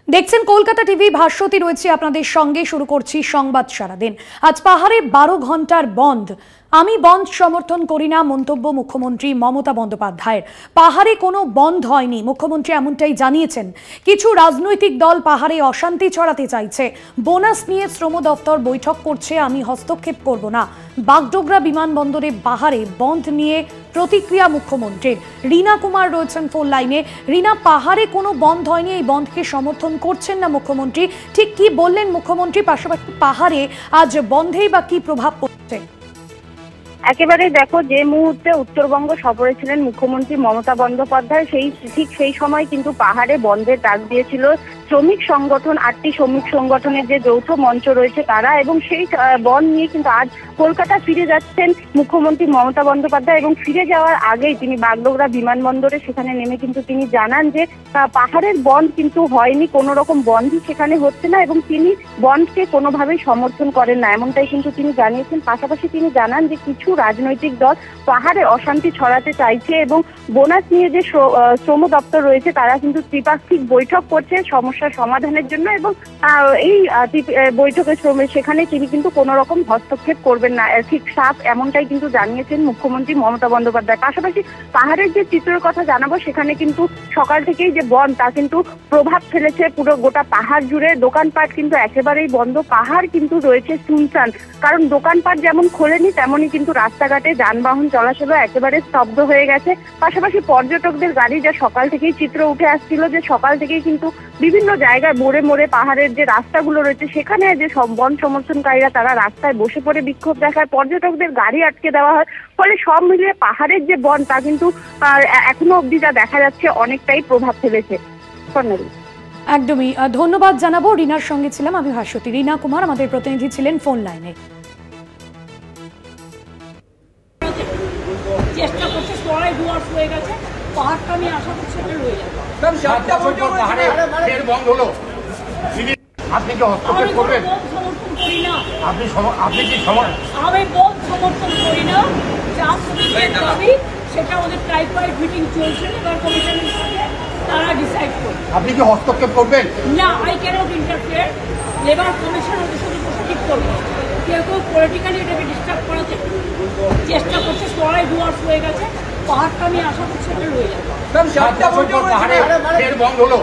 দেখছেন কলকাতা টিভি, ভাস্বতী রয়েছে আপনাদের সঙ্গে। শুরু করছি সংবাদ সারাদিন। আজ পাহাড়ে 12 ঘন্টার বন্ধ। আমি বন্ধ সমর্থন করি না, মন্তব্য মুখ্যমন্ত্রী মমতা বন্দ্যোপাধ্যায়ের। পাহাড়ে কোনো বন্ধ হয়নি, মুখ্যমন্ত্রী এমনটাই জানিয়েছেন। কিছু রাজনৈতিক দল পাহাড়ে অশান্তি ছড়াতে চাইছে। বোনাস নিয়ে শ্রম দফতর বৈঠক করছে, আমি হস্তক্ষেপ করব না। বাগডোগরা বিমানবন্দরে পাহাড়ে বন্ধ নিয়ে প্রতিক্রিয়া মুখ্যমন্ত্রীর। রীনা কুমার রয়েছেন ফোন লাইনে। রীনা, পাহাড়ে কোনো বন্ধ হয়নি, এই বন্ধকে সমর্থন করছেন না মুখ্যমন্ত্রী, ঠিক কি বললেন মুখ্যমন্ত্রী? পাশাপাশি পাহাড়ে আজ বন্ধেই বা কি প্রভাব পড়ছে? একেবারে দেখো, যে মুহূর্তে উত্তরবঙ্গ সফরে ছিলেন মুখ্যমন্ত্রী মমতা বন্দ্যোপাধ্যায়, সেই সময় কিন্তু পাহাড়ে বন্ধের ডাক দিয়েছিল শ্রমিক সংগঠন, 8টি শ্রমিক সংগঠনের যে যৌথ মঞ্চ রয়েছে তারা। এবং সেই বন্ধ নিয়ে কিন্তু আজ কলকাতা ফিরে যাচ্ছেন মুখ্যমন্ত্রী মমতা বন্দ্যোপাধ্যায়। এবং ফিরে যাওয়ার আগেই তিনি বাগডোগরা বিমানবন্দরে সেখানে নেমে কিন্তু তিনি জানান যে পাহাড়ের বন্ধ কিন্তু হয়নি, কোনো রকম বন্ধই সেখানে হচ্ছে না এবং তিনি বন্ধকে কোনোভাবেই সমর্থন করেন না, এমনটাই কিন্তু তিনি জানিয়েছেন। পাশাপাশি তিনি জানান যে কিছু রাজনৈতিক দল পাহাড়ে অশান্তি ছড়াতে চাইছে এবং বোনাস নিয়ে যে শ্রম দপ্তর রয়েছে তারা কিন্তু ত্রিপাক্ষিক বৈঠক করছে সমস্যা সমাধানের জন্য। এবং এই বৈঠকে সেখানে তিনি কিন্তু কোনো রকম হস্তক্ষেপ করবেন না, ঠিক সাফ এমনটাই কিন্তু জানিয়েছেন মুখ্যমন্ত্রী মমতা বন্দ্যোপাধ্যায়। পাশাপাশি পাহাড়ের যে চিত্রের কথা জানাবো, সেখানে কিন্তু সকাল থেকেই যে বন্ধ তা কিন্তু প্রভাব ফেলেছে পুরো গোটা পাহাড় জুড়ে। দোকানপাট কিন্তু একেবারেই বন্ধ, পাহাড় কিন্তু রয়েছে শুনশান, কারণ দোকানপাট যেমন খোলেনি তেমনই কিন্তু রাস্তাঘাটে যানবাহন চলাচলও একেবারে স্তব্ধ হয়ে গেছে। পাশাপাশি পর্যটকদের গাড়ি, যা সকাল থেকেই চিত্র উঠে আসছিল যে সকাল থেকেই কিন্তু বিভিন্ন জায়গায় মোড়ে মোড়ে পাহাড়ের যে রাস্তাগুলো রয়েছে সেখানে যে বন সমর্থনকারীরা তারা রাস্তায় বসে পড়ে বিক্ষোভ দেখায়, পর্যটকদের গাড়ি আটকে দেওয়া হয়। ফলে সব মিলিয়ে পাহাড়ের যে বন তা কিন্তু এখনো অবধি যা দেখা যাচ্ছে অনেকটাই প্রভাব ফেলেছে। একদমই ধন্যবাদ জানাবো। রীনার সঙ্গে ছিলাম আমি ভাস্বতী। রীনা কুমার আমাদের প্রতিনিধি ছিলেন ফোন লাইনে। চেষ্টা করছে, সবাই ডুয়ার্স হয়ে গেছে, পাহাড়টা আমি আশা করছি এটা রয়ে যাবে। আপনি কি হস্তক্ষেপ করবেন? সমর্থন করি না। আপনি কি আমি বন্ধ সমর্থন করি না। যা শ্রমিকের দাবি সেটা ওদের ট্রাইপাইড মিটিং চলছে, এবার কমিশনের সাথে তারা ডিসাইড করবে। আপনি কি হস্তক্ষেপ করবেন? না, I can't interfere. Labour commission ওদের সাথে বসে ঠিক করবে। কেউ কেউ পলিটিক্যালি এটাকে ডিস্টার্ব করাতে চেষ্টা করছে, সবাই ডুয়ার্স হয়ে গেছে, পাহাড়টা আমি আশা করছি এটা রয়ে যাবে। পাহাড়ে বন্ধ হলো।